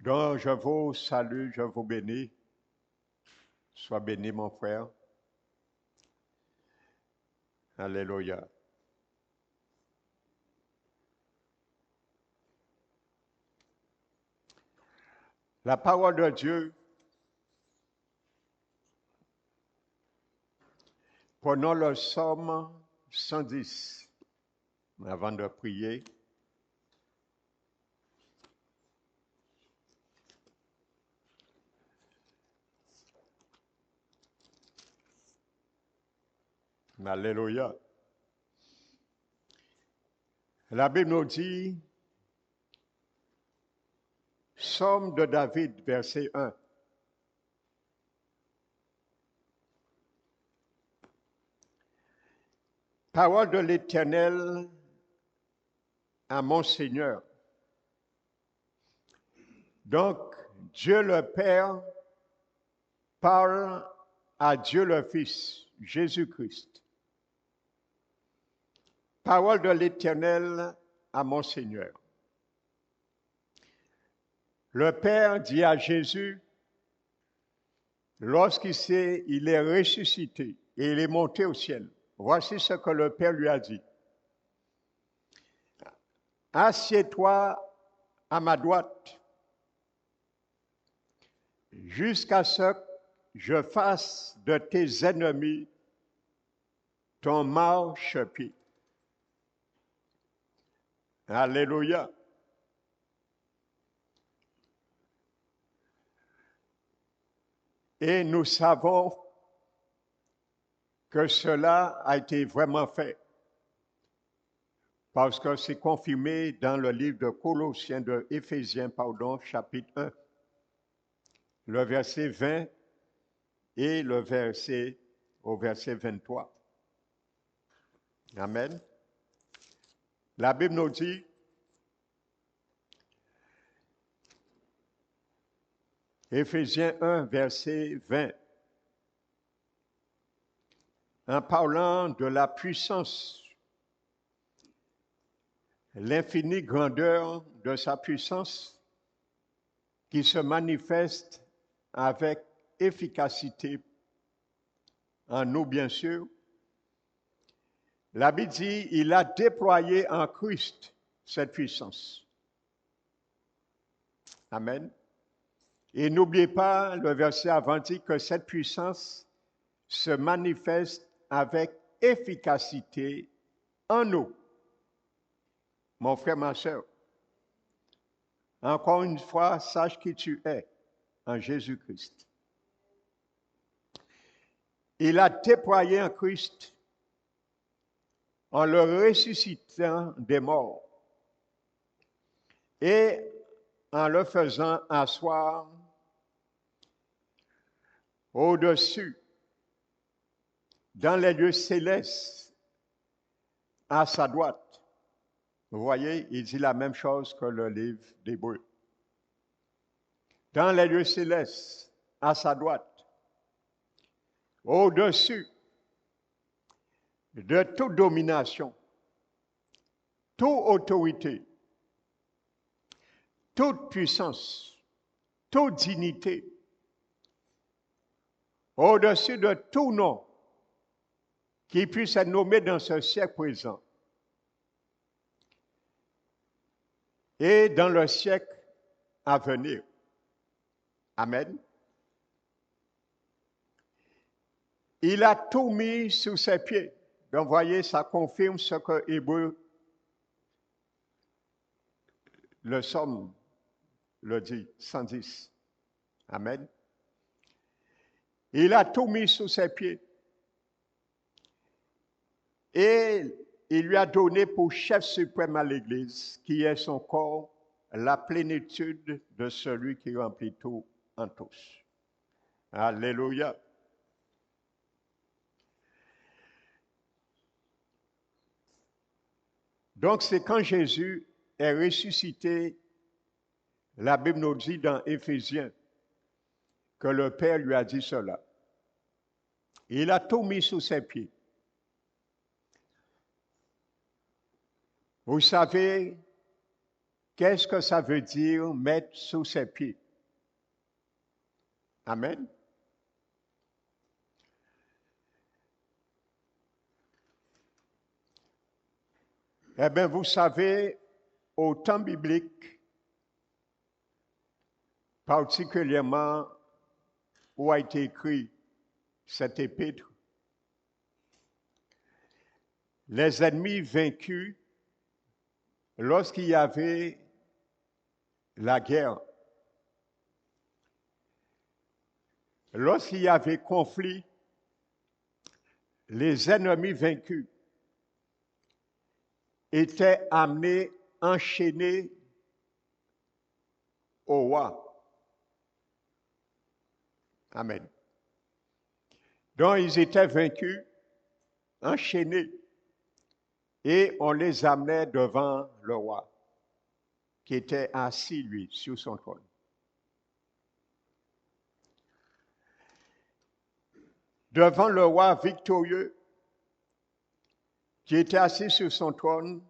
Donc, je vous salue, je vous bénis. Sois béni, mon frère. Alléluia. La parole de Dieu, prenons le psaume 110 avant de prier. Alléluia. La Bible nous dit, psaume de David, verset 1. Parole de l'Éternel à mon Seigneur. Donc, Dieu le Père parle à Dieu le Fils, Jésus-Christ. Parole de l'Éternel à mon Seigneur. Le Père dit à Jésus, lorsqu'il est ressuscité et il est monté au ciel, voici ce que le Père lui a dit. Assieds-toi à ma droite jusqu'à ce que je fasse de tes ennemis ton marchepied. Alléluia. Et nous savons que cela a été vraiment fait parce que c'est confirmé dans le livre de Colossiens, de Éphésiens, chapitre 1, le verset 20 et le verset 23. Amen. La Bible nous dit, Éphésiens 1, verset 20, en parlant de la puissance, l'infinie grandeur de sa puissance qui se manifeste avec efficacité en nous, bien sûr. La Bible dit, il a déployé en Christ cette puissance. Amen. Et n'oubliez pas, le verset avant dit que cette puissance se manifeste avec efficacité en nous. Mon frère, ma soeur, encore une fois, sache qui tu es en Jésus-Christ. Il a déployé en Christ en le ressuscitant des morts et en le faisant asseoir au-dessus, dans les lieux célestes, à sa droite. Vous voyez, il dit la même chose que le livre d'Hébreux. Dans les lieux célestes, à sa droite, au-dessus de toute domination, toute autorité, toute puissance, toute dignité, au-dessus de tout nom qui puisse être nommé dans ce siècle présent et dans le siècle à venir. Amen. Il a tout mis sous ses pieds. Donc, voyez, ça confirme ce que Hébreux, le psaume, le dit, 110. Amen. Il a tout mis sous ses pieds. Et il lui a donné pour chef suprême à l'Église, qui est son corps, la plénitude de celui qui remplit tout en tous. Alléluia. Donc, c'est quand Jésus est ressuscité, la Bible nous dit dans Éphésiens que le Père lui a dit cela. Il a tout mis sous ses pieds. Vous savez, Qu'est-ce que ça veut dire mettre sous ses pieds? Amen. Eh bien, vous savez, au temps biblique, particulièrement où a été écrit cet épître, les ennemis vaincus, lorsqu'il y avait la guerre, lorsqu'il y avait conflit, les ennemis vaincus étaient amenés, enchaînés au roi. Amen. Donc, ils étaient vaincus, enchaînés, et on les amenait devant le roi, qui était assis, lui, sur son trône. Devant le roi victorieux, qui était assis sur son trône,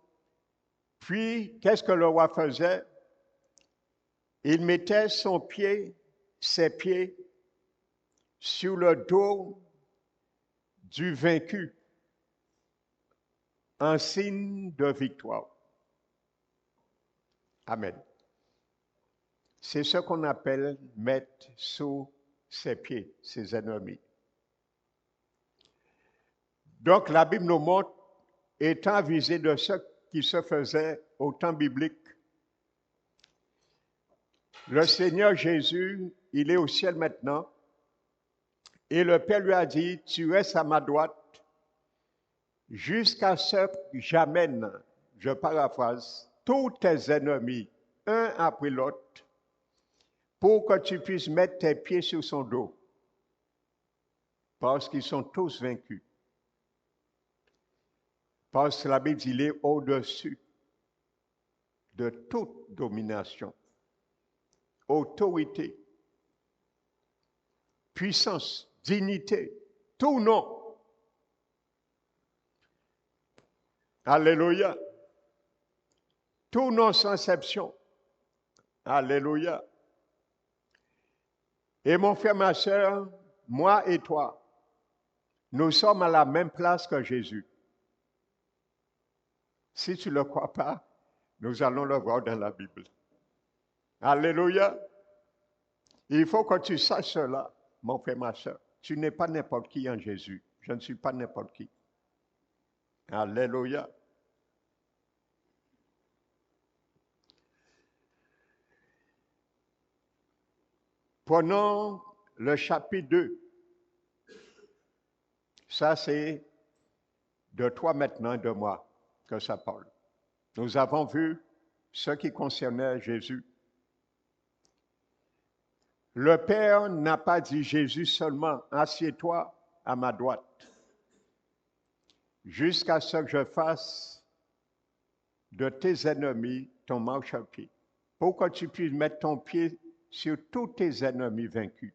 puis, qu'est-ce que le roi faisait? Il mettait ses pieds, sur le dos du vaincu, en signe de victoire. Amen. C'est ce qu'on appelle mettre sous ses pieds, ses ennemis. Donc, la Bible nous montre, étant visée de ce qui se faisait au temps biblique, le Seigneur Jésus, il est au ciel maintenant, et le Père lui a dit, tu restes à ma droite jusqu'à ce que j'amène, je paraphrase, tous tes ennemis, un après l'autre, pour que tu puisses mettre tes pieds sur son dos, parce qu'ils sont tous vaincus. Parce que la Bible dit, il est au-dessus de toute domination, autorité, puissance, dignité, tout nom. Alléluia. Tout nom sans exception. Alléluia. Et mon frère, ma soeur, moi et toi, nous sommes à la même place que Jésus. Si tu ne le crois pas, nous allons le voir dans la Bible. Alléluia. Il faut que tu saches cela, mon frère, ma soeur. Tu n'es pas n'importe qui en Jésus. Je ne suis pas n'importe qui. Alléluia. Prenons le chapitre 2. Ça, c'est de toi maintenant, de moi, que ça parle. Nous avons vu ce qui concernait Jésus. Le Père n'a pas dit Jésus seulement, assieds-toi à ma droite, jusqu'à ce que je fasse de tes ennemis ton marchepied, pour que tu puisses mettre ton pied sur tous tes ennemis vaincus,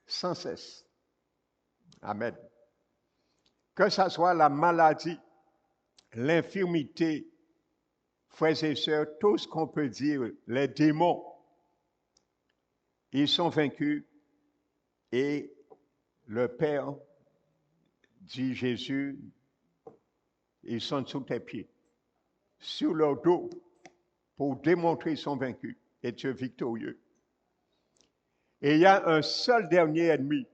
sans cesse. Amen. Que ce soit la maladie, l'infirmité, frères et sœurs, tout ce qu'on peut dire, les démons, ils sont vaincus et le Père dit Jésus, ils sont sous tes pieds, sur leur dos, pour démontrer qu'ils sont vaincus et tu es victorieux. Et il y a un seul dernier ennemi.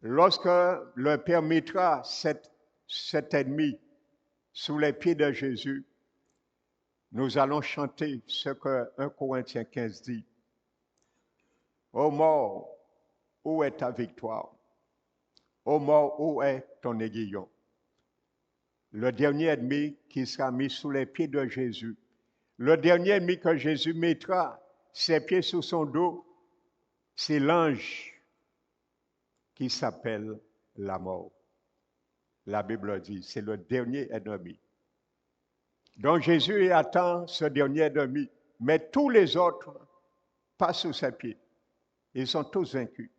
Lorsque le Père mettra cet ennemi sous les pieds de Jésus, nous allons chanter ce que 1 Corinthiens 15 dit. Ô mort, où est ta victoire? Ô mort, où est ton aiguillon? Le dernier ennemi qui sera mis sous les pieds de Jésus. Le dernier ennemi que Jésus mettra ses pieds sous son dos, c'est l'ange qui s'appelle la mort. La Bible dit, c'est le dernier ennemi. Donc Jésus attend ce dernier ennemi, mais tous les autres passent sous ses pieds. Ils sont tous vaincus.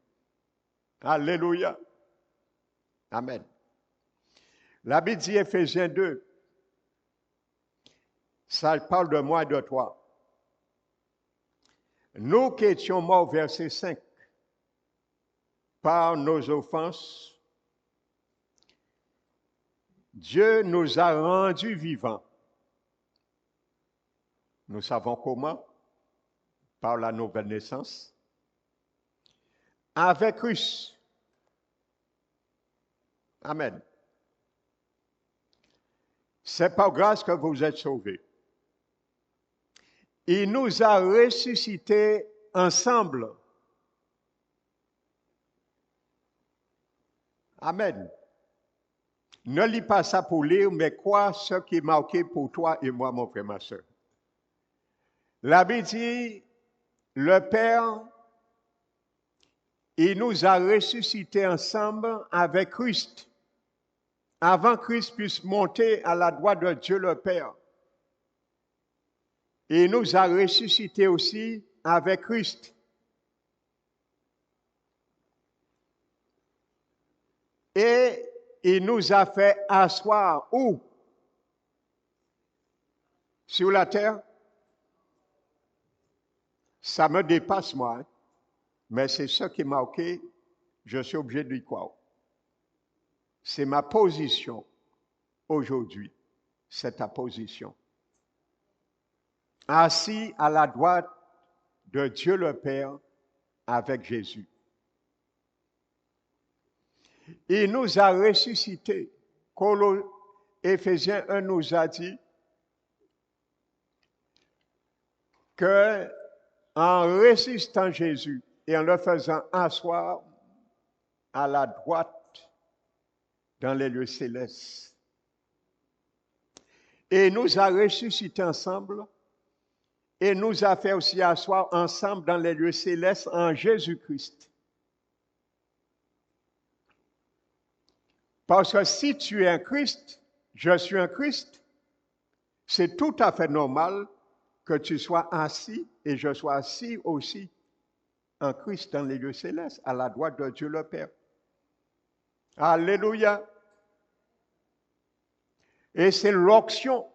Alléluia. Amen. La Bible dit, Éphésiens 2, Ça parle de moi et de toi. Nous qui étions morts, verset 5, par nos offenses, Dieu nous a rendus vivants. Nous savons comment? Par la nouvelle naissance. Avec Christ. Amen. C'est par grâce que vous êtes sauvés. Il nous a ressuscités ensemble. Amen. Ne lis pas ça pour lire, mais crois ce qui est marqué pour toi et moi, mon frère, ma soeur. La Bible dit, le Père, il nous a ressuscités ensemble avec Christ, avant que Christ puisse monter à la droite de Dieu le Père. Il nous a ressuscités aussi avec Christ. Et il nous a fait asseoir où? Sur la terre? Ça me dépasse moi, hein? Mais c'est ce qui est marqué, je suis obligé de y croire. C'est ma position aujourd'hui, c'est ta position. Assis à la droite de Dieu le Père avec Jésus. Il nous a ressuscités. Éphésiens 1 nous a dit que en ressuscitant Jésus et en le faisant asseoir à la droite dans les lieux célestes, et nous a ressuscités ensemble et nous a fait aussi asseoir ensemble dans les lieux célestes en Jésus-Christ. Parce que si tu es un Christ, je suis un Christ, c'est tout à fait normal que tu sois assis et je sois assis aussi en Christ dans les lieux célestes, à la droite de Dieu le Père. Alléluia. Et c'est l'onction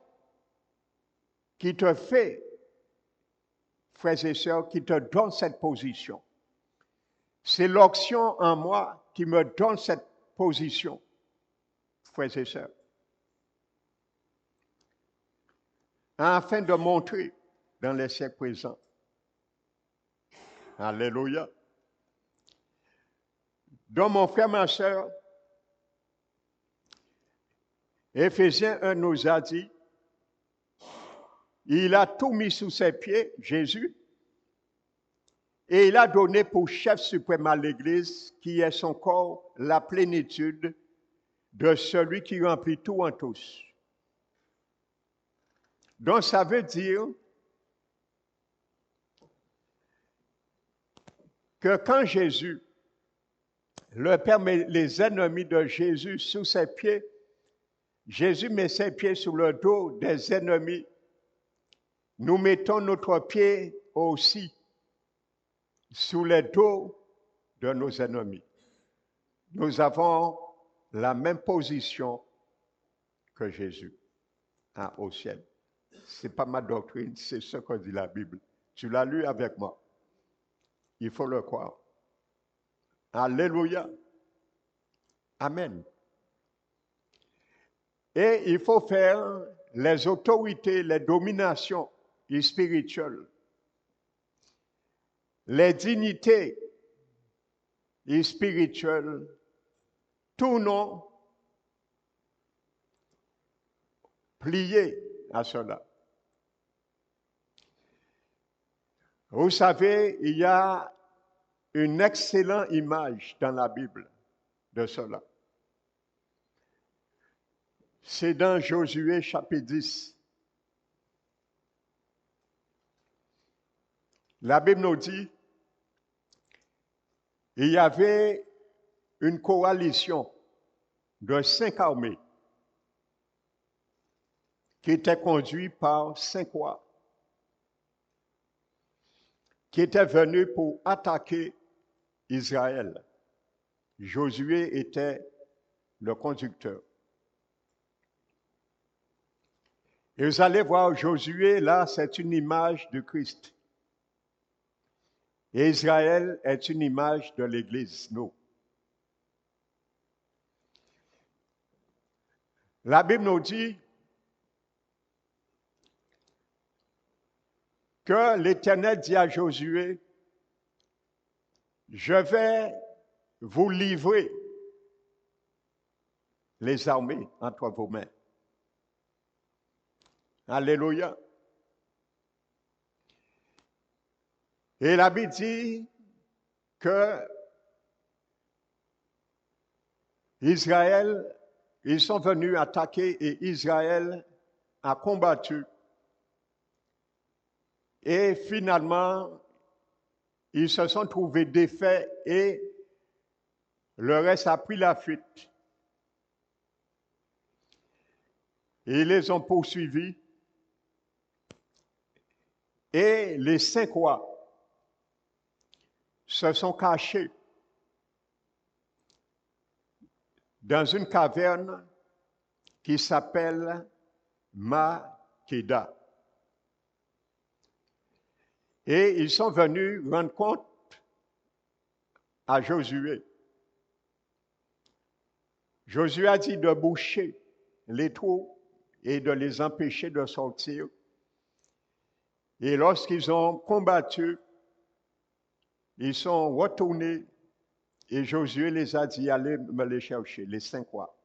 qui te fait, frères et sœurs, qui te donne cette position. C'est l'onction en moi qui me donne cette position, frères et sœurs. Afin de montrer dans les siècles présents. Alléluia. Donc, mon frère, ma soeur, Éphésiens 1 nous a dit, il a tout mis sous ses pieds, Jésus, et il a donné pour chef suprême à l'Église, qui est son corps, la plénitude de celui qui remplit tout en tous. Donc, ça veut dire que quand Jésus, le Père met les ennemis de Jésus sous ses pieds, Jésus met ses pieds sur le dos des ennemis. Nous mettons notre pied aussi sous les dos de nos ennemis. Nous avons la même position que Jésus au ciel. Ce n'est pas ma doctrine, c'est ce que dit la Bible. Tu l'as lu avec moi. Il faut le croire. Alléluia. Amen. Et il faut faire les autorités, les dominations spirituelles, les dignités spirituelles, tout non pliés à cela. Vous savez, il y a une excellente image dans la Bible de cela. C'est dans Josué chapitre 10. La Bible nous dit, il y avait une coalition de 5 armées qui était conduite par 5 rois qui étaient venus pour attaquer Israël. Josué était le conducteur. Et vous allez voir Josué, là, c'est une image de Christ. Et Israël est une image de l'Église, nous. La Bible nous dit que l'Éternel dit à Josué, je vais vous livrer les armées entre vos mains. Alléluia. Et la Bible dit que Israël, ils sont venus attaquer et Israël a combattu. Et finalement, ils se sont trouvés défaits et le reste a pris la fuite. Et ils les ont poursuivis. Et les 5 rois se sont cachés dans une caverne qui s'appelle Makeda. Et ils sont venus rendre compte à Josué. Josué a dit de boucher les trous et de les empêcher de sortir. Et lorsqu'ils ont combattu, ils sont retournés et Josué les a dit, allez me les chercher, les 5 rois,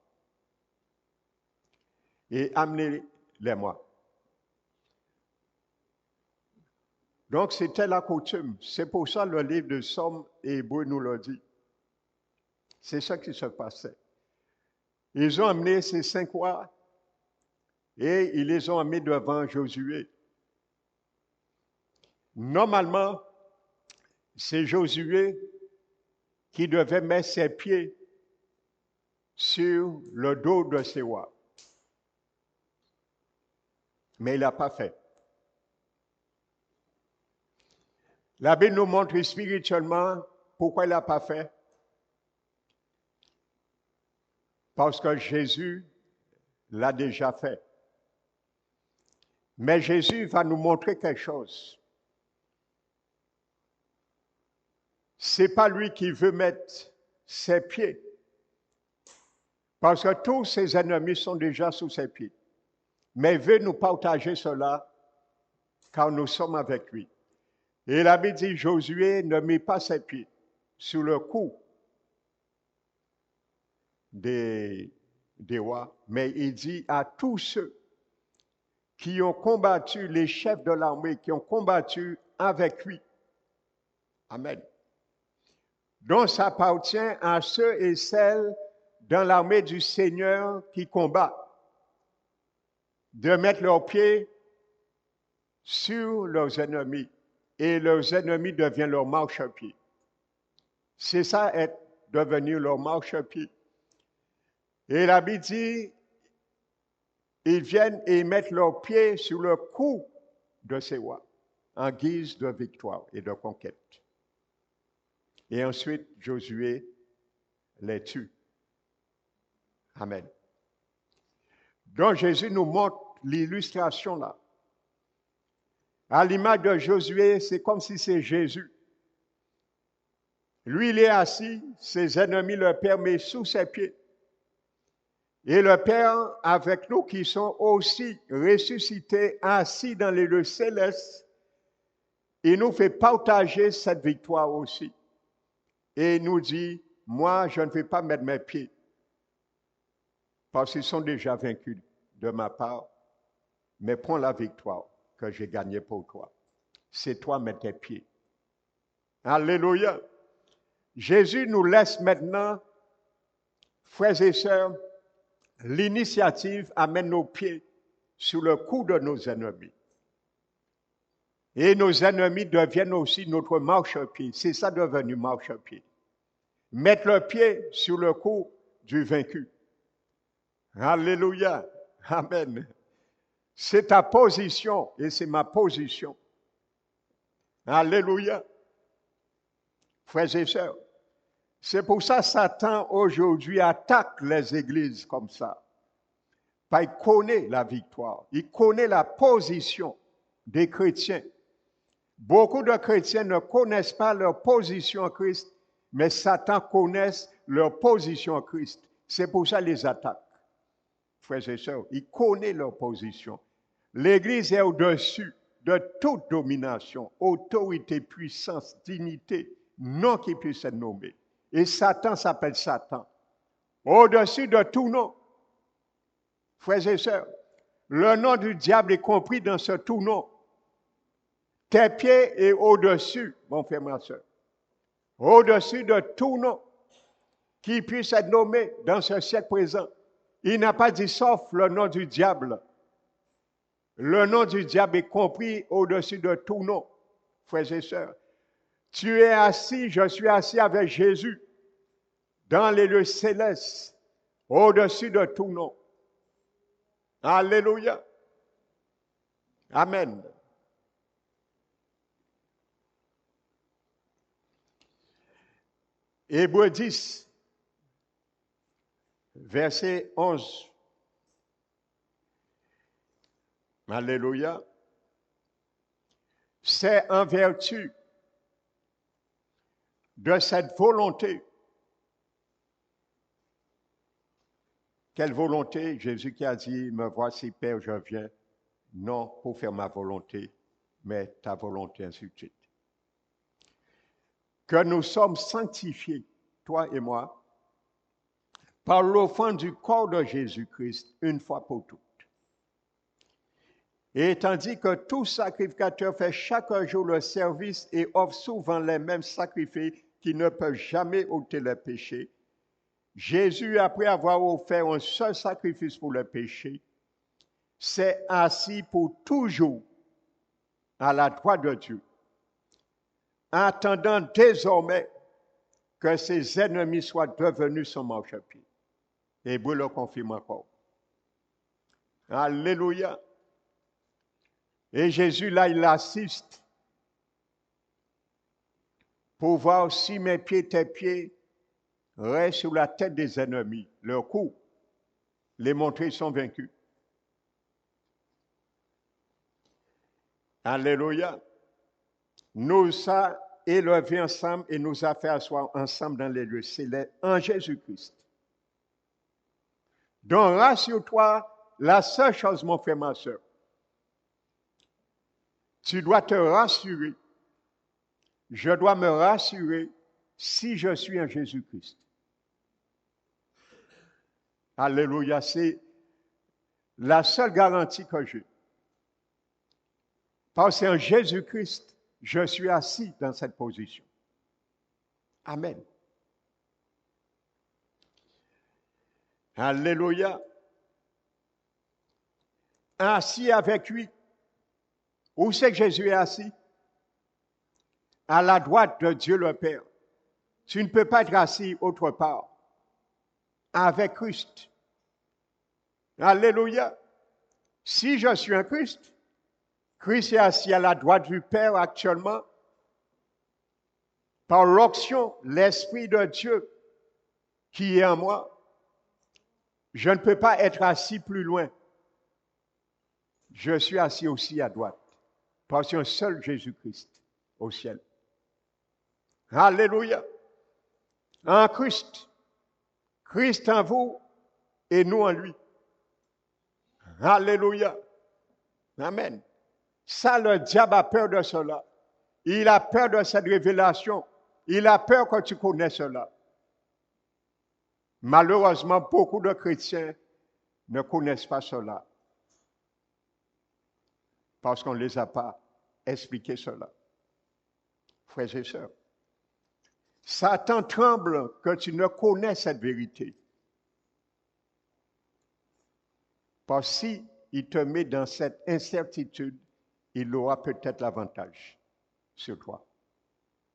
et amenez-les-moi. Donc, c'était la coutume. C'est pour ça que le livre de Somme et Hébreu nous le dit. C'est ça qui se passait. Ils ont amené ces 5 rois et ils les ont amenés devant Josué. Normalement, c'est Josué qui devait mettre ses pieds sur le dos de ces rois. Mais il n'a pas fait. La Bible nous montre spirituellement pourquoi il n'a pas fait. Parce que Jésus l'a déjà fait. Mais Jésus va nous montrer quelque chose. Ce n'est pas lui qui veut mettre ses pieds. Parce que tous ses ennemis sont déjà sous ses pieds. Mais il veut nous partager cela car nous sommes avec lui. Et la Bible dit, Josué ne met pas ses pieds sur le cou des rois, mais il dit à tous ceux qui ont combattu, les chefs de l'armée, qui ont combattu avec lui. Amen. Donc ça appartient à ceux et celles dans l'armée du Seigneur qui combattent, de mettre leurs pieds sur leurs ennemis. Et leurs ennemis deviennent leur marchepied. C'est ça, être devenir leur marchepied. Et la Bible dit, ils viennent et mettent leurs pieds sur le cou de ces rois, en guise de victoire et de conquête. Et ensuite, Josué les tue. Amen. Donc Jésus nous montre l'illustration là. À l'image de Josué, c'est comme si c'est Jésus. Lui, il est assis, ses ennemis le Père met sous ses pieds. Et le Père, avec nous qui sont aussi ressuscités, assis dans les lieux célestes, il nous fait partager cette victoire aussi. Et il nous dit, moi, je ne vais pas mettre mes pieds, parce qu'ils sont déjà vaincus de ma part, mais prends la victoire que j'ai gagnée pour toi. C'est toi, mets tes pieds. Alléluia. Jésus nous laisse maintenant, frères et sœurs, l'initiative à mettre nos pieds sur le cou de nos ennemis. Et nos ennemis deviennent aussi notre marchepied. C'est ça devenu marchepied. Mettre le pied sur le cou du vaincu. Alléluia. Amen. C'est ta position et c'est ma position. Alléluia. Frères et sœurs, c'est pour ça que Satan aujourd'hui attaque les églises comme ça. Pas il connaît la victoire. Il connaît la position des chrétiens. Beaucoup de chrétiens ne connaissent pas leur position en Christ, mais Satan connaît leur position en Christ. C'est pour ça les attaques. Frères et sœurs, il connaît leur position. L'Église est au-dessus de toute domination, autorité, puissance, dignité, nom qui puisse être nommé. Et Satan s'appelle Satan. Au-dessus de tout nom. Frères et sœurs, le nom du diable est compris dans ce tout nom. Tes pieds est au-dessus, mon frère, ma soeur. Au-dessus de tout nom qui puisse être nommé dans ce siècle présent. Il n'a pas dit sauf le nom du diable. Le nom du diable est compris au-dessus de tout nom, frères et sœurs. Tu es assis, je suis assis avec Jésus dans les lieux célestes, au-dessus de tout nom. Alléluia. Amen. Hébreux 10, verset 11. Alléluia. C'est en vertu de cette volonté. Quelle volonté? Jésus qui a dit, me voici Père, je viens, non pour faire ma volonté, mais ta volonté, ainsi de suite. Que nous sommes sanctifiés, toi et moi, par l'offrande du corps de Jésus-Christ, une fois pour toutes. Et tandis que tout sacrificateur fait chaque jour le service et offre souvent les mêmes sacrifices qui ne peuvent jamais ôter le péché, Jésus, après avoir offert un seul sacrifice pour le péché, s'est assis pour toujours à la droite de Dieu, attendant désormais que ses ennemis soient devenus son marchepied. Hébreux le confirme encore. Alléluia. Et Jésus, là, il assiste pour voir si mes pieds, tes pieds, restent sur la tête des ennemis. Leur coup, les montrer sont vaincus. Alléluia. Nous a élevés ensemble et nous a fait asseoir ensemble dans les lieux célestes en Jésus-Christ. Donc, rassure-toi, la seule chose, mon frère, ma soeur, tu dois te rassurer. Je dois me rassurer si je suis en Jésus-Christ. Alléluia, c'est la seule garantie que j'ai. Parce qu'en Jésus-Christ, je suis assis dans cette position. Amen. Alléluia. Assis avec lui. Où c'est que Jésus est assis? À la droite de Dieu le Père. Tu ne peux pas être assis autre part. Avec Christ. Alléluia. Si je suis en Christ, Christ est assis à la droite du Père actuellement. Par l'onction, l'Esprit de Dieu qui est en moi, je ne peux pas être assis plus loin. Je suis assis aussi à droite. Parce qu'il y a un seul Jésus-Christ au ciel. Alléluia. En Christ. Christ en vous et nous en lui. Alléluia. Amen. Ça, le diable a peur de cela. Il a peur de cette révélation. Il a peur que tu connais cela. Malheureusement, beaucoup de chrétiens ne connaissent pas cela. Parce qu'on ne les a pas expliqué cela. Frères et sœurs, Satan tremble que tu ne connais cette vérité. Parce que s'il te met dans cette incertitude, il aura peut-être l'avantage sur toi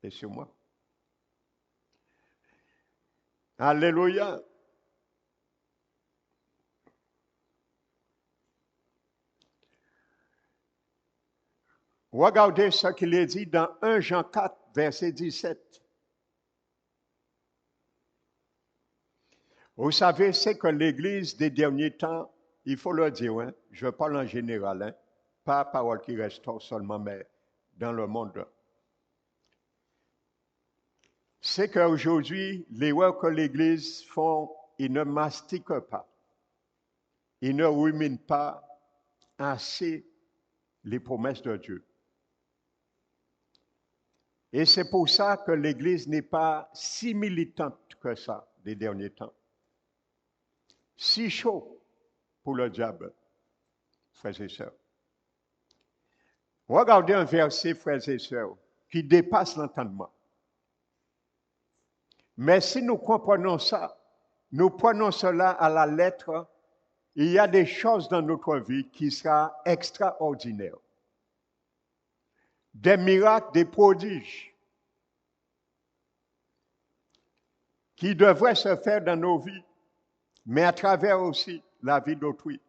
et sur moi. Alléluia. Regardez ce qu'il est dit dans 1 Jean 4, verset 17. Vous savez, c'est que l'Église des derniers temps, il faut le dire, hein, je parle en général, hein, pas parole qui restaure seulement, mais dans le monde. C'est qu'aujourd'hui, l'erreur que l'Église font, ils ne mastiquent pas, ils ne ruminent pas assez les promesses de Dieu. Et c'est pour ça que l'Église n'est pas si militante que ça des derniers temps. Si chaud pour le diable, frères et sœurs. Regardez un verset, frères et sœurs, qui dépasse l'entendement. Mais si nous comprenons ça, nous prenons cela à la lettre, il y a des choses dans notre vie qui seront extraordinaires. Des miracles, des prodiges qui devraient se faire dans nos vies, mais à travers aussi la vie d'autrui.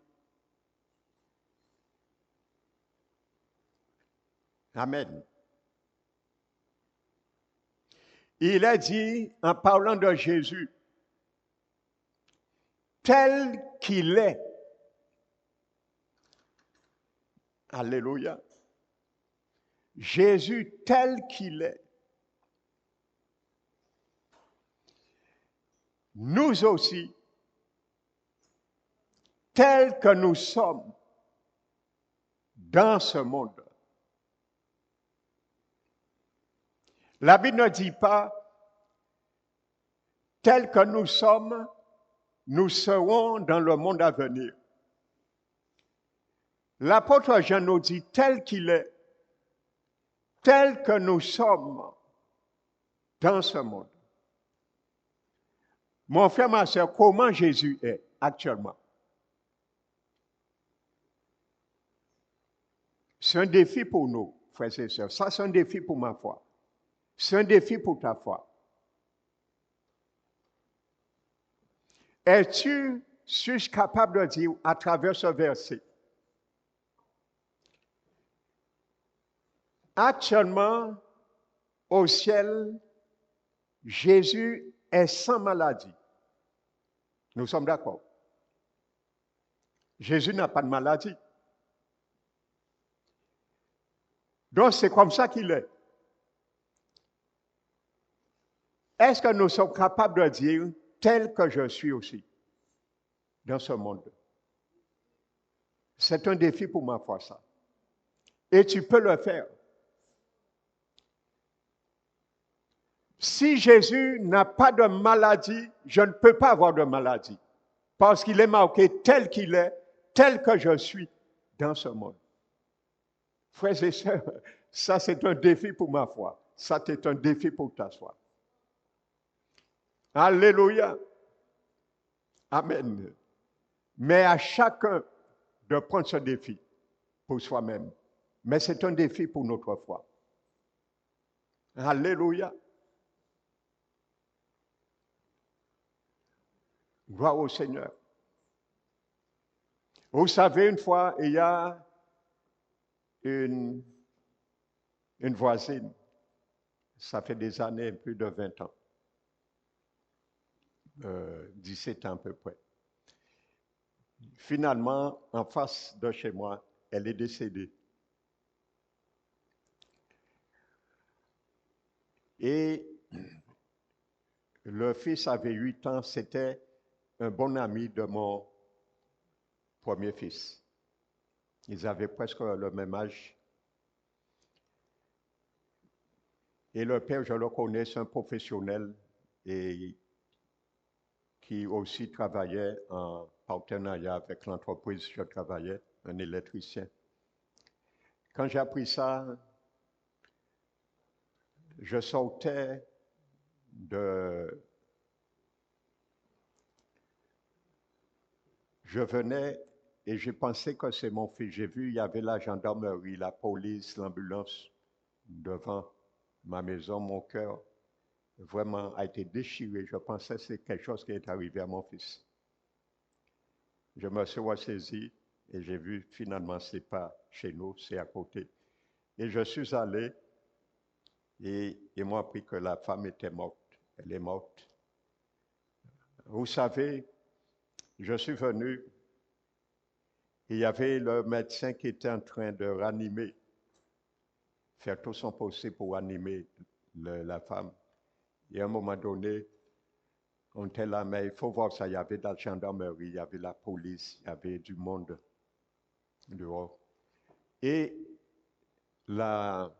Amen. Il est dit, en parlant de Jésus, tel qu'il est. Alléluia. Jésus tel qu'il est. Nous aussi, tels que nous sommes dans ce monde. La Bible ne dit pas, tels que nous sommes, nous serons dans le monde à venir. L'apôtre Jean nous dit, tel qu'il est, tel que nous sommes dans ce monde. Mon frère, ma soeur, comment Jésus est actuellement? C'est un défi pour nous, frères et sœurs. Ça, c'est un défi pour ma foi. C'est un défi pour ta foi. Es-tu suis-je capable de dire à travers ce verset? Actuellement, au ciel, Jésus est sans maladie. Nous sommes d'accord. Jésus n'a pas de maladie. Donc, c'est comme ça qu'il est. Est-ce que nous sommes capables de dire tel que je suis aussi dans ce monde? C'est un défi pour ma foi, ça. Et tu peux le faire. Si Jésus n'a pas de maladie, je ne peux pas avoir de maladie. Parce qu'il est marqué tel qu'il est, tel que je suis dans ce monde. Frères et sœurs, ça c'est un défi pour ma foi. Ça c'est un défi pour ta foi. Alléluia. Amen. Mais à chacun de prendre ce défi pour soi-même. Mais c'est un défi pour notre foi. Alléluia. Gloire au Seigneur. Vous savez, une fois, il y a une voisine, ça fait des années, plus de 20 ans, 17 ans à peu près. Finalement, en face de chez moi, elle est décédée. Et le fils avait 8 ans, c'était un bon ami de mon premier fils. Ils avaient presque le même âge. Et le père, je le connais, c'est un professionnel et qui aussi travaillait en partenariat avec l'entreprise où je travaillais, un électricien. Quand j'ai appris ça, je sortais Je venais et j'ai pensé que c'est mon fils. J'ai vu, il y avait la gendarmerie, la police, l'ambulance devant ma maison. Mon cœur vraiment a été déchiré. Je pensais que c'est quelque chose qui est arrivé à mon fils. Je me suis ressaisi et j'ai vu finalement c'est pas chez nous, c'est à côté. Et je suis allé et ils m'ont appris que la femme était morte. Elle est morte. Vous savez, je suis venu Il y avait le médecin qui était en train de ranimer, faire tout son possible pour ranimer la femme. Et à un moment donné, on était là, mais il faut voir ça, il y avait de la gendarmerie, il y avait la police, il y avait du monde dehors. Et à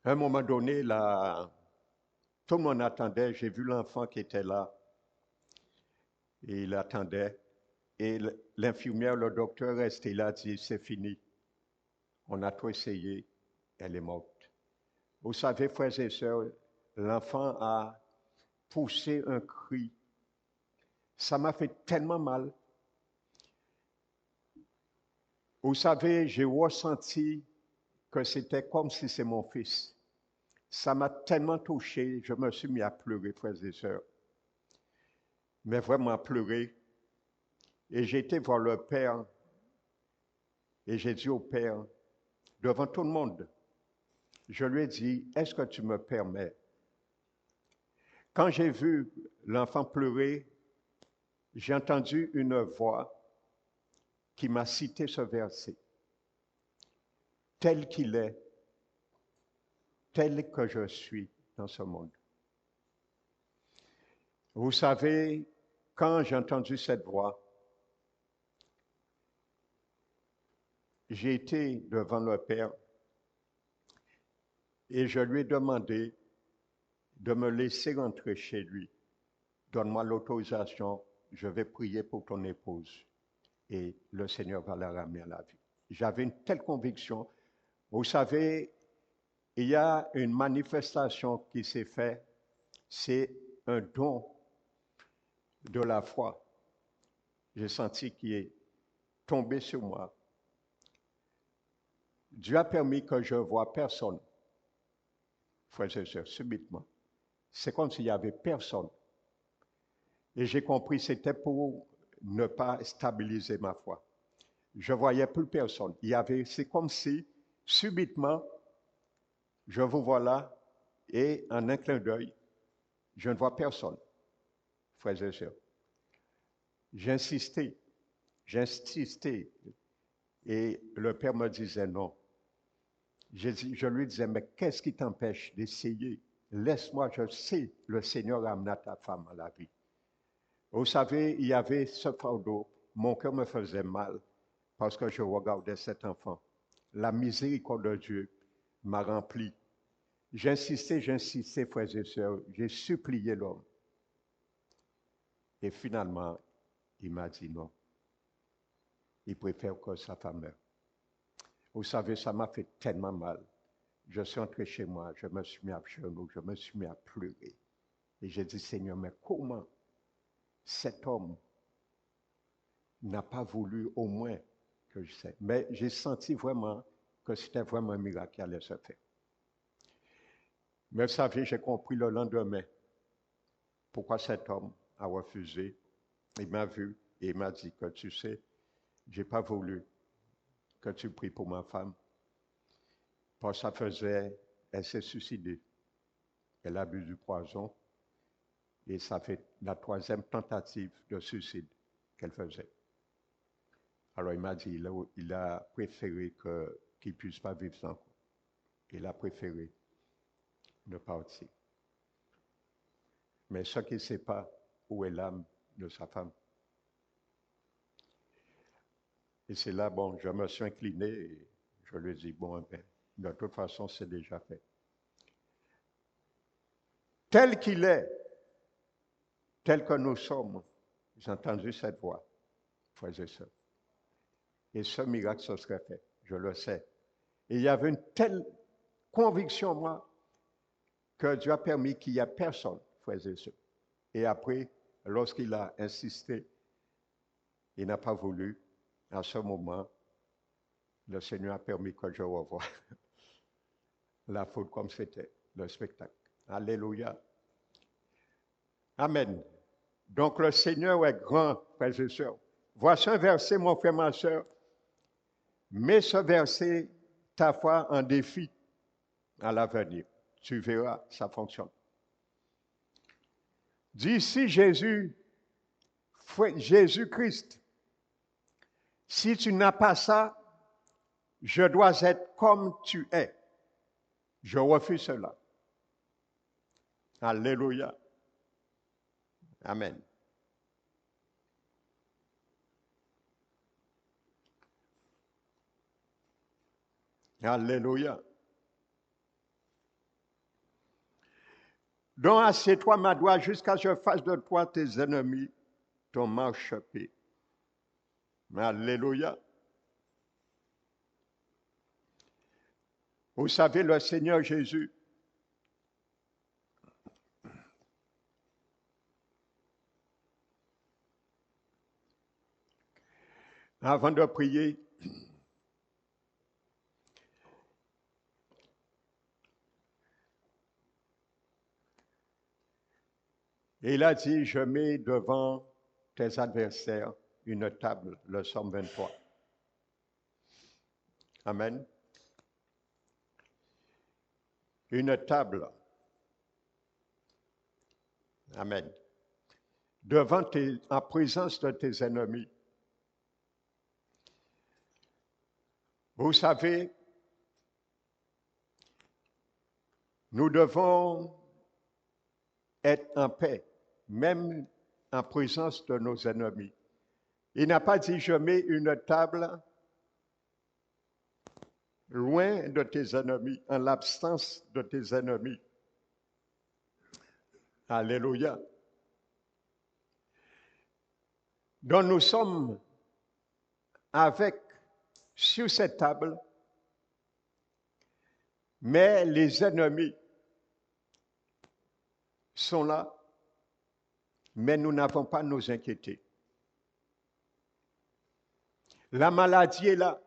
un moment donné, tout le monde attendait, j'ai vu l'enfant qui était là, et il attendait. Et l'infirmière, le docteur restait là, dit, c'est fini. On a tout essayé, elle est morte. Vous savez, frères et sœurs, l'enfant a poussé un cri. Ça m'a fait tellement mal. Vous savez, j'ai ressenti que c'était comme si c'est mon fils. Ça m'a tellement touché, je me suis mis à pleurer, frères et sœurs. Mais vraiment à pleurer. Et j'ai été voir le père et j'ai dit au père, devant tout le monde, je lui ai dit, est-ce que tu me permets? Quand j'ai vu l'enfant pleurer, j'ai entendu une voix qui m'a cité ce verset. Tel qu'il est, tel que je suis dans ce monde. Vous savez, quand j'ai entendu cette voix, j'ai été devant le Père et je lui ai demandé de me laisser rentrer chez lui. Donne-moi l'autorisation, je vais prier pour ton épouse et le Seigneur va la ramener à la vie. J'avais une telle conviction. Vous savez, il y a une manifestation qui s'est faite, c'est un don de la foi. J'ai senti qu'il est tombé sur moi. Dieu a permis que je ne voie personne, frères et sœurs, subitement. C'est comme s'il n'y avait personne. Et j'ai compris que c'était pour ne pas stabiliser ma foi. Je ne voyais plus personne. C'est comme si, subitement, je vous vois là, et en un clin d'œil, je ne vois personne, frères et sœurs. J'insistais, et le Père me disait non. Je lui disais, mais qu'est-ce qui t'empêche d'essayer? Laisse-moi, je sais, le Seigneur amena ta femme à la vie. Vous savez, il y avait ce fardeau, mon cœur me faisait mal parce que je regardais cet enfant. La miséricorde de Dieu m'a rempli. J'insistais, frères et sœurs, j'ai supplié l'homme. Et finalement, il m'a dit non. Il préfère que sa femme meure. Vous savez, ça m'a fait tellement mal. Je suis entré chez moi, je me suis mis à genoux, je me suis mis à pleurer. Et j'ai dit, Seigneur, mais comment cet homme n'a pas voulu au moins que je sais. Mais j'ai senti vraiment que c'était vraiment un miracle qui allait se faire. Mais vous savez, j'ai compris le lendemain pourquoi cet homme a refusé. Il m'a vu et il m'a dit que tu sais, j'ai pas voulu que tu pries pour ma femme. Parce que elle s'est suicidée. Elle a bu du poison et ça fait la 3e tentative de suicide qu'elle faisait. Alors il m'a dit, il a préféré qu'il ne puisse pas vivre sans. Il a préféré ne partir. Mais ce qui ne sait pas où est l'âme de sa femme. Et c'est là, bon, je me suis incliné et je lui ai dit, bon, ben, de toute façon, c'est déjà fait. Tel qu'il est, tel que nous sommes, j'ai entendu cette voix, frères et sœurs. Et ce miracle se serait fait, je le sais. Et il y avait une telle conviction, moi, que Dieu a permis qu'il n'y ait personne, frères et sœurs. Et après, lorsqu'il a insisté, il n'a pas voulu. À ce moment, le Seigneur a permis que je revoie la faute comme c'était, le spectacle. Alléluia. Amen. Donc le Seigneur est grand, frères et sœurs. Voici un verset, mon frère, ma sœur. Mets ce verset, ta foi, en défi à l'avenir. Tu verras, ça fonctionne. Dis, si Jésus Jésus-Christ. Si tu n'as pas ça, je dois être comme tu es. Je refuse cela. Alléluia. Amen. Alléluia. Donc, assieds-toi, ma droite, jusqu'à ce que je fasse de toi tes ennemis ton marchepied. Alléluia. Vous savez, le Seigneur Jésus, avant de prier, il a dit, je mets devant tes adversaires une table, le Somme 23. Amen. Une table. Amen. En présence de tes ennemis. Vous savez, nous devons être en paix, même en présence de nos ennemis. Il n'a pas dit, je mets une table loin de tes ennemis, en l'absence de tes ennemis. Alléluia. Donc nous sommes sur cette table, mais les ennemis sont là, mais nous n'avons pas à nous inquiéter. La maladie est là,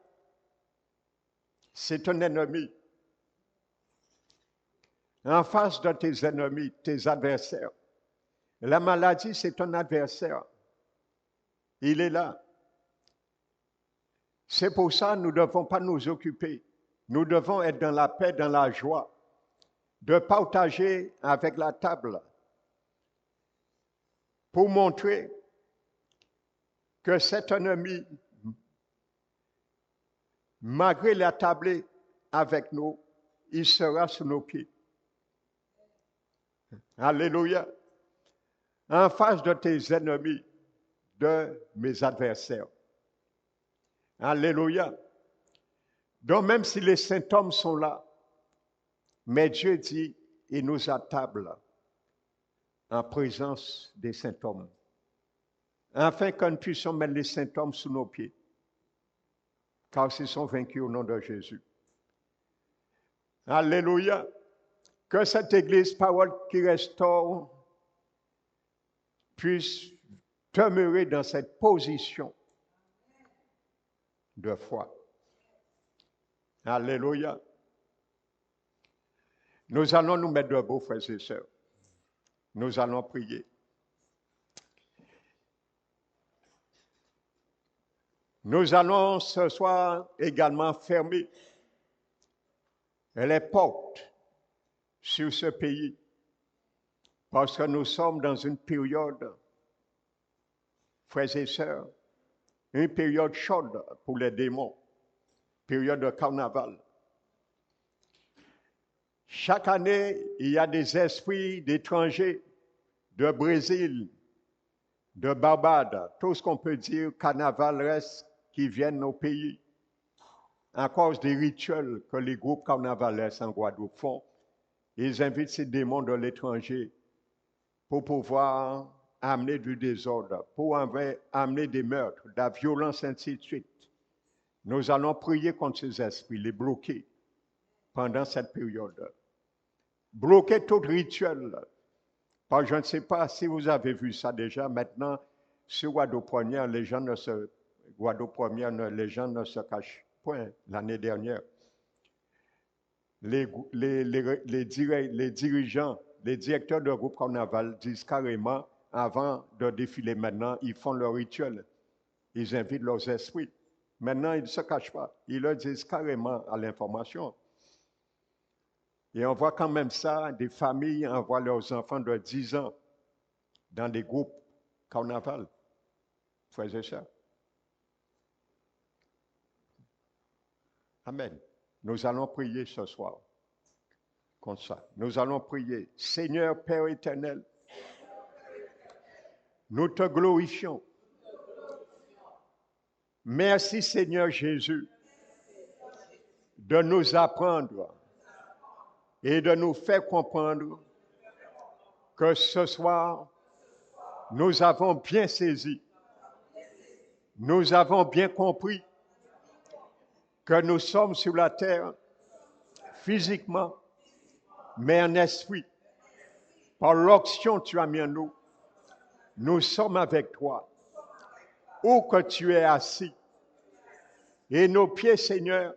c'est un ennemi. En face de tes ennemis, tes adversaires. La maladie, c'est un adversaire. Il est là. C'est pour ça que nous ne devons pas nous occuper. Nous devons être dans la paix, dans la joie, de partager avec la table pour montrer que cet ennemi, malgré la table avec nous, il sera sous nos pieds. Alléluia. En face de tes ennemis, de mes adversaires. Alléluia. Donc même si les symptômes sont là, mais Dieu dit, il nous attable en présence des symptômes, afin que nous puissions mettre les symptômes sous nos pieds, car ils sont vaincus au nom de Jésus. Alléluia. Que cette Église, parole qui restaure, puisse demeurer dans cette position de foi. Alléluia. Nous allons nous mettre debout, frères et sœurs. Nous allons prier. Nous allons ce soir également fermer les portes sur ce pays parce que nous sommes dans une période, frères et sœurs, une période chaude pour les démons, période de carnaval. Chaque année, il y a des esprits d'étrangers, de Brésil, de Barbade, tout ce qu'on peut dire carnavalesque qui viennent au pays à cause des rituels que les groupes carnavalesques en Guadeloupe font. Ils invitent ces démons de l'étranger pour pouvoir amener du désordre, pour amener des meurtres, de la violence, ainsi de suite. Nous allons prier contre ces esprits, les bloquer pendant cette période. Bloquer tout rituel. Parce que je ne sais pas si vous avez vu ça déjà. Maintenant, sur Guadeloupe Première, les gens ne se cachent point l'année dernière. Les dirigeants, les directeurs de groupe carnaval disent carrément, avant de défiler maintenant, ils font leur rituel. Ils invitent leurs esprits. Maintenant, ils ne se cachent pas. Ils leur disent carrément à l'information. Et on voit quand même ça, des familles envoient leurs enfants de 10 ans dans des groupes carnaval. Frères et sœurs. Amen. Nous allons prier ce soir comme ça. Nous allons prier. Seigneur Père éternel, nous te glorifions. Merci Seigneur Jésus de nous apprendre et de nous faire comprendre que ce soir, nous avons bien saisi, nous avons bien compris que nous sommes sur la terre physiquement, mais en esprit. Par l'onction que tu as mis en nous, nous sommes avec toi, où que tu es assis. Et nos pieds, Seigneur,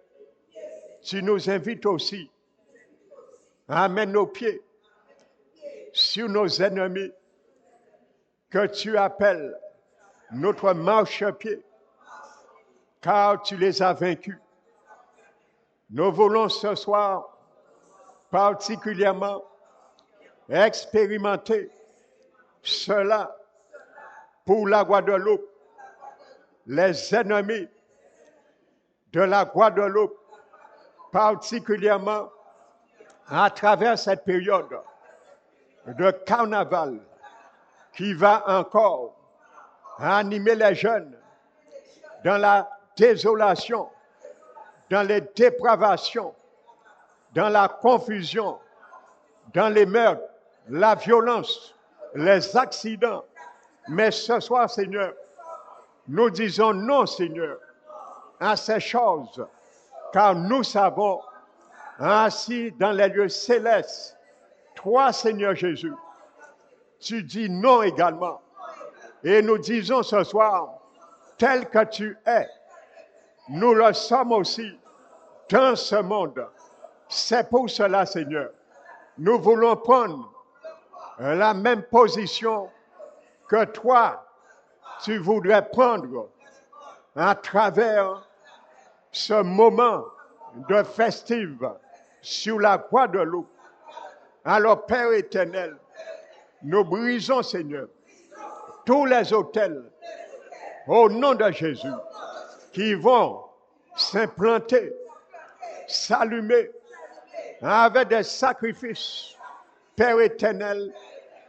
tu nous invites aussi à mettre nos pieds sur nos ennemis que tu appelles notre marchepied, car tu les as vaincus. Nous voulons ce soir particulièrement expérimenter cela pour la Guadeloupe, les ennemis de la Guadeloupe, particulièrement à travers cette période de carnaval qui va encore animer les jeunes dans la désolation, dans les dépravations, dans la confusion, dans les meurtres, la violence, les accidents. Mais ce soir, Seigneur, nous disons non, Seigneur, à ces choses, car nous savons, ainsi dans les lieux célestes, toi, Seigneur Jésus, tu dis non également. Et nous disons ce soir, tel que tu es, nous le sommes aussi dans ce monde. C'est pour cela, Seigneur, nous voulons prendre la même position que toi, tu voudrais prendre à travers ce moment de festive sur la Guadeloupe. Alors, Père éternel, nous brisons, Seigneur, tous les autels au nom de Jésus qui vont s'implanter, s'allumer avec des sacrifices, Père éternel,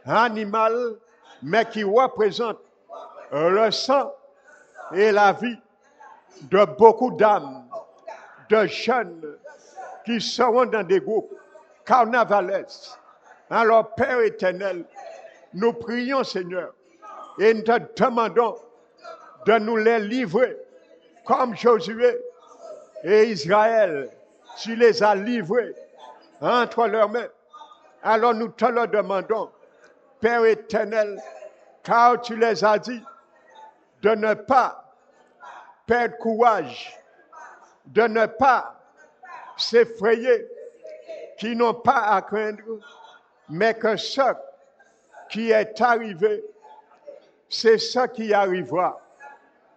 animal, mais qui représentent le sang et la vie de beaucoup d'âmes, de jeunes qui seront dans des groupes carnavalesques. Alors, Père éternel, nous prions, Seigneur, et nous te demandons de nous les livrer comme Josué et Israël. Tu les as livrés entre leurs mains. Alors nous te le demandons, Père éternel, car tu les as dit de ne pas perdre courage, de ne pas s'effrayer, qui n'ont pas à craindre, mais que ce qui est arrivé, c'est ce qui arrivera,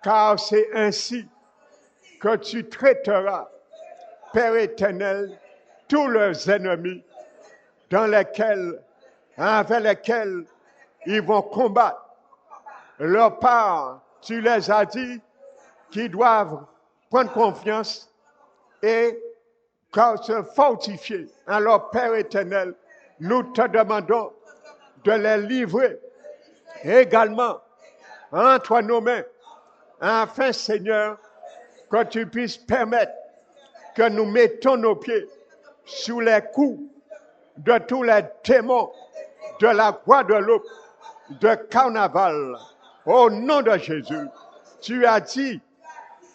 car c'est ainsi que tu traiteras, Père éternel, tous leurs ennemis avec lesquels ils vont combattre. Leur part, tu les as dit qu'ils doivent prendre confiance et se fortifier. Alors, Père éternel, nous te demandons de les livrer également entre nos mains, afin, Seigneur, que tu puisses permettre que nous mettons nos pieds sous les coups de tous les démons de la Guadeloupe, de carnaval. Au nom de Jésus, tu as dit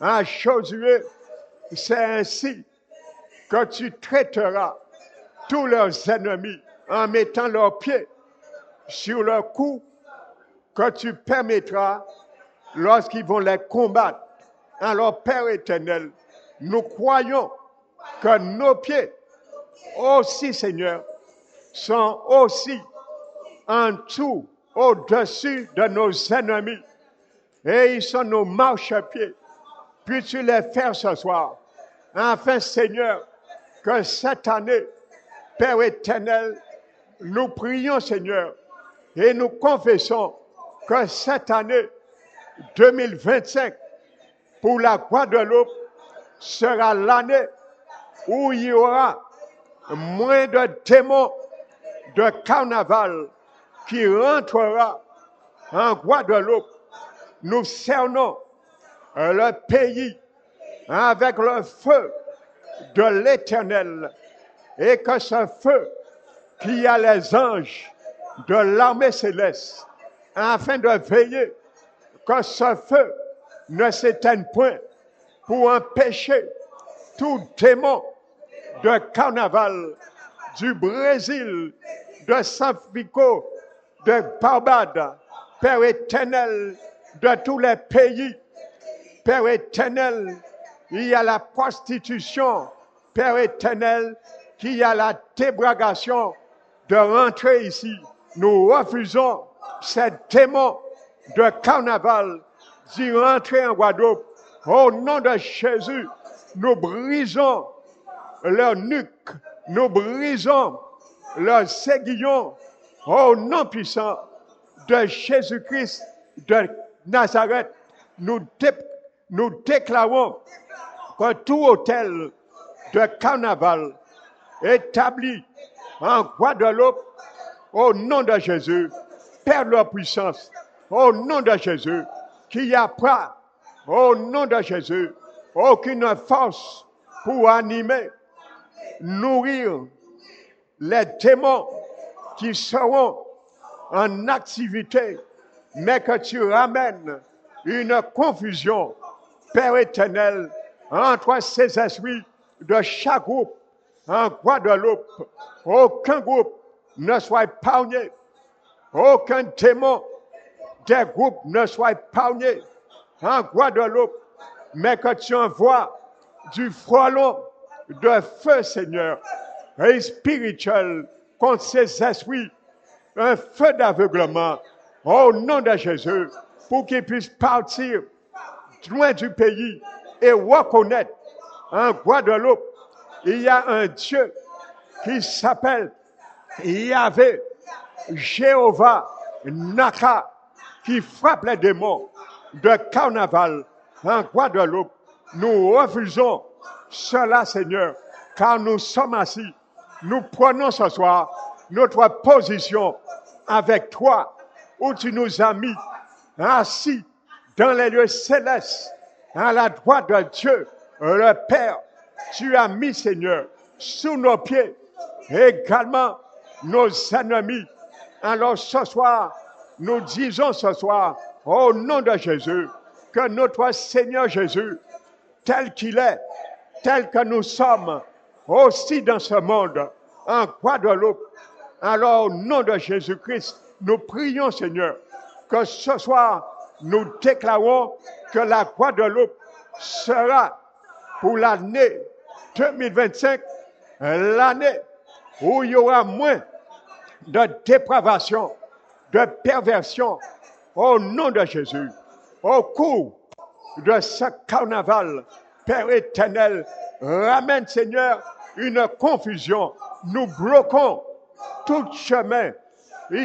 à Josué, c'est ainsi que tu traiteras tous leurs ennemis en mettant leurs pieds sur leur cou, que tu permettras lorsqu'ils vont les combattre. Alors, Père éternel, nous croyons que nos pieds aussi, Seigneur, sont aussi en dessous, au-dessus de nos ennemis. Et ils sont nos marchepieds. Puis-tu les faire ce soir, afin, Seigneur, que cette année, Père éternel, nous prions, Seigneur, et nous confessons que cette année, 2025 pour la Guadeloupe sera l'année où il y aura moins de démons de carnaval qui rentrera en Guadeloupe. Nous cernons le pays avec le feu de l'Éternel et que ce feu qui a les anges de l'armée céleste afin de veiller que ce feu ne s'éteigne point pour empêcher tout démon de carnaval du Brésil, de San Vico, de Barbade, Père éternel, de tous les pays. Père éternel, il y a la prostitution. Père éternel, qu'il y a la débragation de rentrer ici. Nous refusons ces démons de carnaval d'y rentrer en Guadeloupe. Au nom de Jésus, nous brisons leur nuque, nous brisons leurs aiguillons. Au nom puissant de Jésus-Christ de Nazareth, nous déclarons que tout hôtel de carnaval établi en Guadeloupe, au nom de Jésus, perd leur puissance. Au nom de Jésus, qu'il n'y a pas, au nom de Jésus, aucune force pour animer, nourrir les démons qui seront en activité, mais que tu ramènes une confusion, Père éternel, entre ces esprits de chaque groupe en Guadeloupe. Aucun groupe ne soit épargné, aucun démon des groupes ne soit épargné en Guadeloupe, mais que tu envoies du frelon de feu, Seigneur, et spirituel contre ces esprits, un feu d'aveuglement, au nom de Jésus, pour qu'ils puissent partir loin du pays et reconnaître en Guadeloupe, il y a un Dieu qui s'appelle Yahvé, Jéhovah, Naka, qui frappe les démons de carnaval en Guadeloupe. Nous refusons cela, Seigneur, car nous sommes assis. Nous prenons ce soir notre position avec toi, où tu nous as mis assis dans les lieux célestes, à la droite de Dieu, le Père. Tu as mis, Seigneur, sous nos pieds également nos ennemis. Alors ce soir, nous disons ce soir, au nom de Jésus, que notre Seigneur Jésus, tel qu'il est, tel que nous sommes aussi dans ce monde, en Guadeloupe, alors au nom de Jésus-Christ, nous prions, Seigneur, que ce soir, nous déclarons que la Guadeloupe sera pour l'année 2025, l'année où il y aura moins de dépravation, de perversion, au nom de Jésus. Au cours de ce carnaval, Père éternel, ramène, Seigneur, une confusion. Nous bloquons tout chemin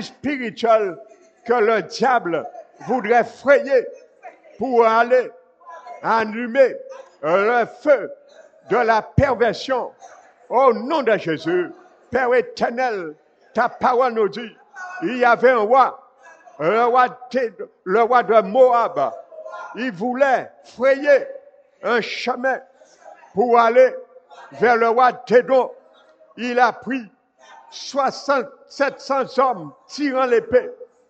spirituel que le diable voudrait frayer pour aller allumer le feu de la perversion. Au nom de Jésus, Père éternel, ta parole nous dit, il y avait un roi, le roi de Moab. Il voulait frayer un chemin pour aller vers le roi d'Édom. Il a pris 700 hommes tirant l'épée.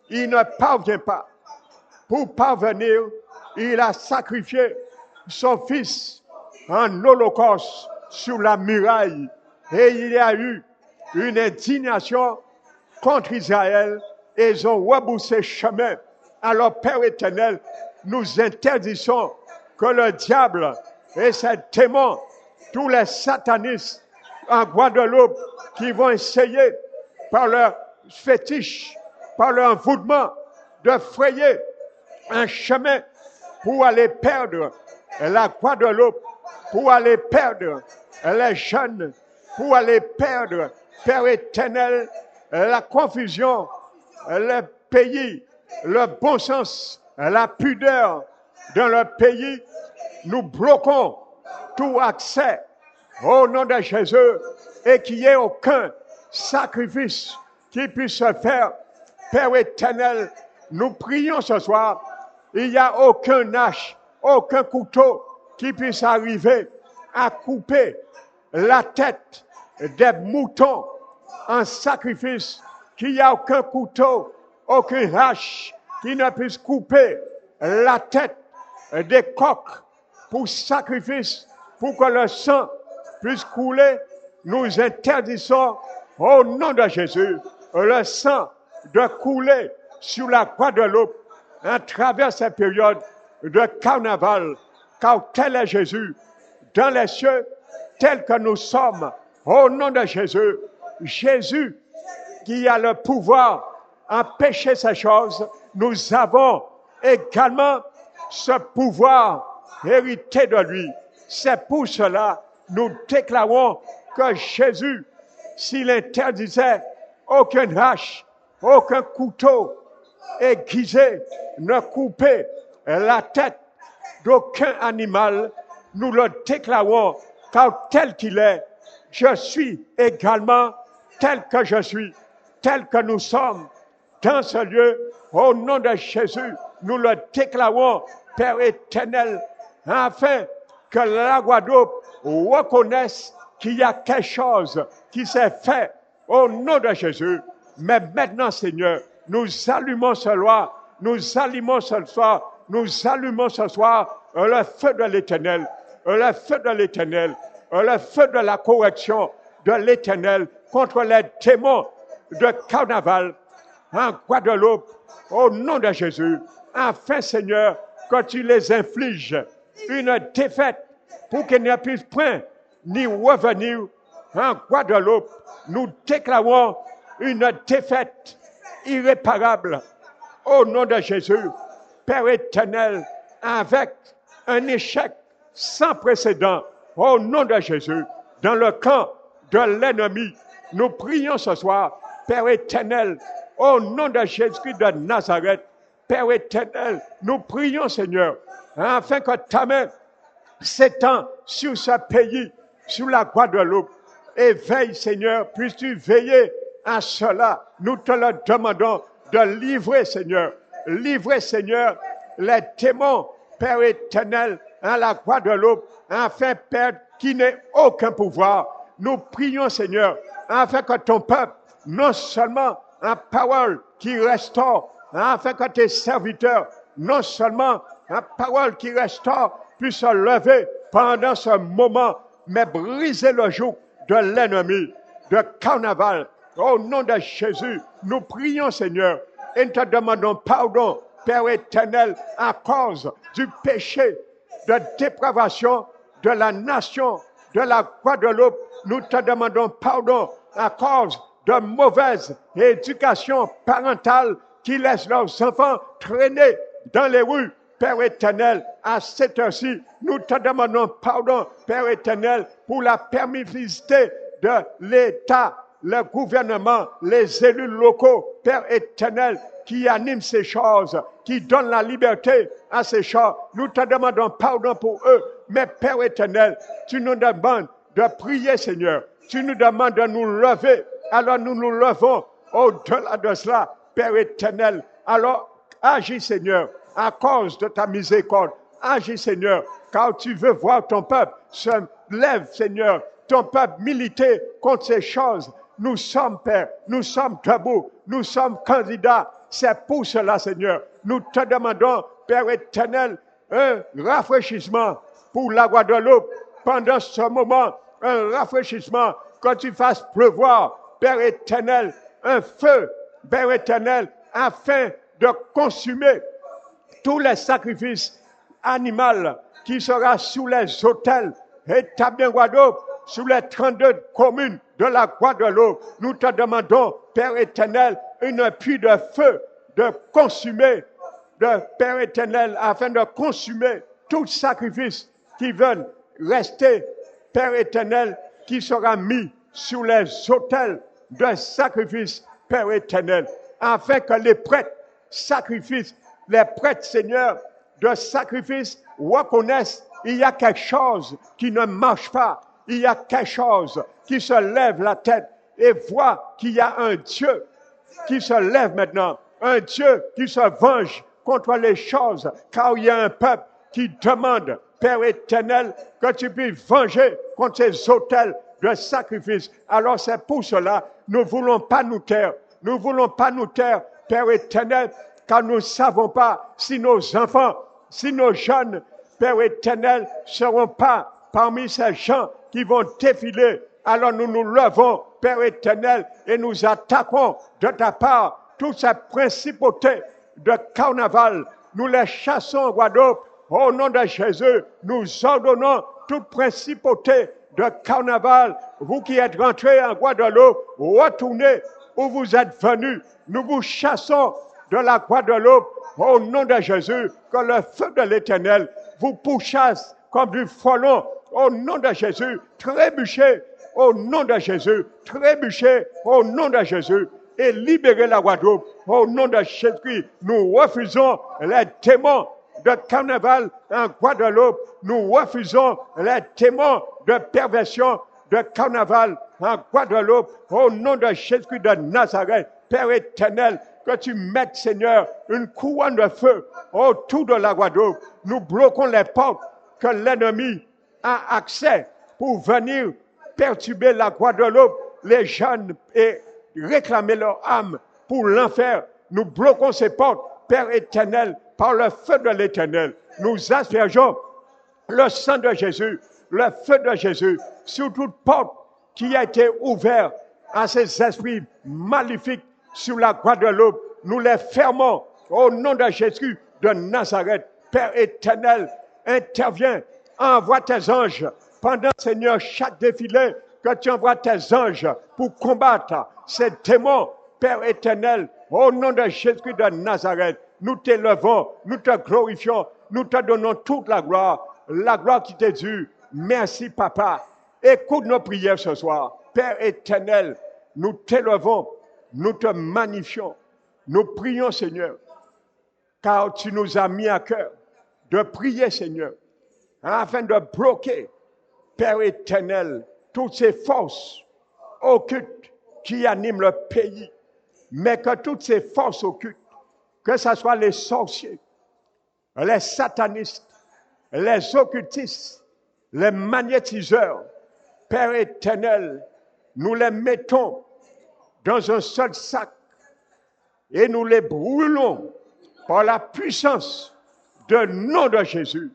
Il ne parvient pas. Pour parvenir, il a sacrifié son fils en holocauste sur la muraille. Et il y a eu une indignation contre Israël et ils ont rebroussé chemin. Alors, Père éternel, nous interdisons que le diable et ses démons, tous les satanistes en Guadeloupe qui vont essayer par leur fétiche, par leur envoûtement, de frayer un chemin pour aller perdre la Guadeloupe, pour aller perdre les jeunes, pour aller perdre, Père éternel, la confusion, le pays, le bon sens, la pudeur dans le pays. Nous bloquons tout accès au nom de Jésus et qu'il n'y ait aucun sacrifice qui puisse se faire. Père éternel, nous prions ce soir, il n'y a aucun hache, aucun couteau qui puisse arriver à couper la tête des moutons en sacrifice, qu'il n'y a aucun couteau, aucune hache qui ne puisse couper la tête des coqs pour sacrifice, pour que le sang puisse couler. Nous interdisons au nom de Jésus le sang de couler sur la Guadeloupe à travers cette période de carnaval, car tel est Jésus dans les cieux, tel que nous sommes au nom de Jésus. Jésus qui a le pouvoir d'empêcher ces choses, nous avons également ce pouvoir hérité de lui. C'est pour cela nous déclarons que Jésus, s'il interdisait aucune hache, aucun couteau aiguisé, ne couper la tête d'aucun animal, nous le déclarons, car tel qu'il est, je suis également tel que je suis, tel que nous sommes dans ce lieu. Au nom de Jésus, nous le déclarons, Père éternel, afin que la Guadeloupe reconnaisse qu'il y a quelque chose qui s'est fait au nom de Jésus. Mais maintenant, Seigneur, nous allumons ce soir, nous allumons ce soir, nous allumons ce soir le feu de l'Éternel, le feu de l'Éternel, le feu de la correction de l'Éternel contre les démons de carnaval en Guadeloupe, au nom de Jésus, afin, Seigneur, que tu les infliges une défaite pour qu'ils ne puissent point ni revenir en Guadeloupe. Nous déclarons une défaite irréparable au nom de Jésus, Père éternel, avec un échec sans précédent au nom de Jésus, dans le camp de l'ennemi. Nous prions ce soir, Père éternel, au nom de Jésus-Christ de Nazareth, Père éternel, nous prions, Seigneur, afin que ta main s'étend sur ce pays, sur la Guadeloupe, et veille, Seigneur, puisses-tu veiller à cela. Nous te le demandons de livrer, Seigneur, les démons, Père éternel, à la Guadeloupe, afin, Père, qu'il n'ait aucun pouvoir. Nous prions, Seigneur, afin que ton peuple, non seulement en parole qui restaure, afin que tes serviteurs, non seulement en parole qui restaure, puissent se lever pendant ce moment, mais briser le joug de l'ennemi, de carnaval. Au nom de Jésus, nous prions, Seigneur, et nous te demandons pardon, Père éternel, à cause du péché de dépravation de la nation de la Guadeloupe. Nous te demandons pardon à cause de mauvaise éducation parentale qui laisse leurs enfants traîner dans les rues. Père éternel, à cette heure-ci, nous te demandons pardon, Père éternel, pour la permissivité de l'État, le gouvernement, les élus locaux, Père éternel, qui animent ces choses, qui donnent la liberté à ces choses. Nous te demandons pardon pour eux. Mais Père éternel, tu nous demandes de prier, Seigneur. Tu nous demandes de nous lever. Alors nous nous levons au-delà de cela, Père éternel. Alors agis, Seigneur, à cause de ta miséricorde. Agis, Seigneur, car tu veux voir ton peuple se lève, Seigneur, ton peuple militer contre ces choses. Nous sommes, Père, nous sommes debout, nous sommes candidats. C'est pour cela, Seigneur, nous te demandons, Père éternel, un rafraîchissement pour la Guadeloupe pendant ce moment, un rafraîchissement, que tu fasses pleuvoir, Père éternel, un feu, Père éternel, afin de consumer tous les sacrifices animaux qui sera sous les autels établis en Guadeloupe, sous les 32 communes de la Guadeloupe. Nous te demandons, Père éternel, une pluie de feu, de consumer, de Père éternel, afin de consumer tout sacrifice qui veulent rester, Père éternel, qui sera mis sur les autels de sacrifice, Père éternel, afin que les prêtres sacrifient les prêtres, Seigneur, de sacrifice reconnaissent il y a quelque chose qui ne marche pas. Il y a quelque chose qui se lève la tête et voit qu'il y a un Dieu qui se lève maintenant. Un Dieu qui se venge contre les choses. Car il y a un peuple qui demande, Père éternel, que tu puisses venger contre ces autels de sacrifice. Alors c'est pour cela, nous ne voulons pas nous taire. Nous ne voulons pas nous taire, Père éternel, car nous ne savons pas si nos enfants, si nos jeunes, Père éternel, ne seront pas parmi ces gens qui vont défiler. Alors nous nous levons, Père éternel, et nous attaquons de ta part toutes ces principautés de carnaval. Nous les chassons en Guadeloupe. Au nom de Jésus, nous ordonnons toute principauté de carnaval. Vous qui êtes rentrés en Guadeloupe, retournez où vous êtes venus. Nous vous chassons de la Guadeloupe au nom de Jésus. Que le feu de l'Éternel vous pourchasse comme du frelon au nom de Jésus. Trébuchez au nom de Jésus. Trébuchez au nom de Jésus. Et libérez la Guadeloupe au nom de Jésus. Nous refusons les démons de carnaval en Guadeloupe. Nous refusons les démons de perversion de carnaval en Guadeloupe. Au nom de Jésus de Nazareth, Père éternel, que tu mettes, Seigneur, une couronne de feu autour de la Guadeloupe. Nous bloquons les portes que l'ennemi a accès pour venir perturber la Guadeloupe, les jeunes, et réclamer leur âme pour l'enfer. Nous bloquons ces portes, Père éternel, par le feu de l'Éternel. Nous aspergeons le sang de Jésus, le feu de Jésus, sur toute porte qui a été ouverte à ces esprits maléfiques sur la Guadeloupe. Nous les fermons au nom de Jésus de Nazareth. Père éternel, interviens, envoie tes anges pendant, Seigneur, chaque défilé, que tu envoies tes anges pour combattre ces démons, Père éternel, au nom de Jésus de Nazareth. Nous t'élevons, nous te glorifions, nous te donnons toute la gloire qui t'est due. Merci, Papa. Écoute nos prières ce soir. Père éternel, nous t'élevons, nous te magnifions. Nous prions, Seigneur, car tu nous as mis à cœur de prier, Seigneur, afin de bloquer, Père éternel, toutes ces forces occultes qui animent le pays, mais que toutes ces forces occultes, que ce soit les sorciers, les satanistes, les occultistes, les magnétiseurs, Père éternel, nous les mettons dans un seul sac et nous les brûlons par la puissance du nom de Jésus.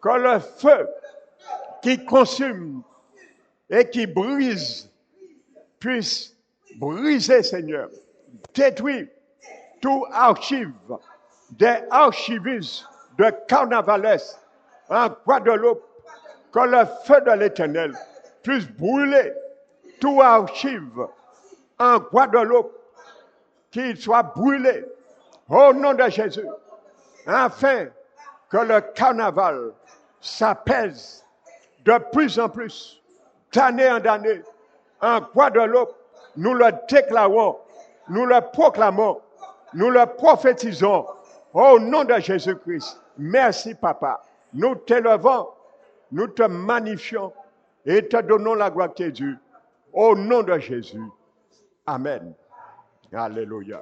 Que le feu qui consume et qui brise puisse briser, Seigneur, détruire tout archive des archivistes de carnavalistes en Guadeloupe. Que le feu de l'Éternel puisse brûler tout archive en Guadeloupe, qu'il soit brûlé au nom de Jésus, afin que le carnaval s'apaise de plus en plus, d'année en année. En Guadeloupe, nous le déclarons, nous le proclamons, nous le prophétisons au nom de Jésus-Christ. Merci, Papa. Nous t'élevons, nous te magnifions et te donnons la gloire qui est due. Au nom de Jésus. Amen. Alléluia.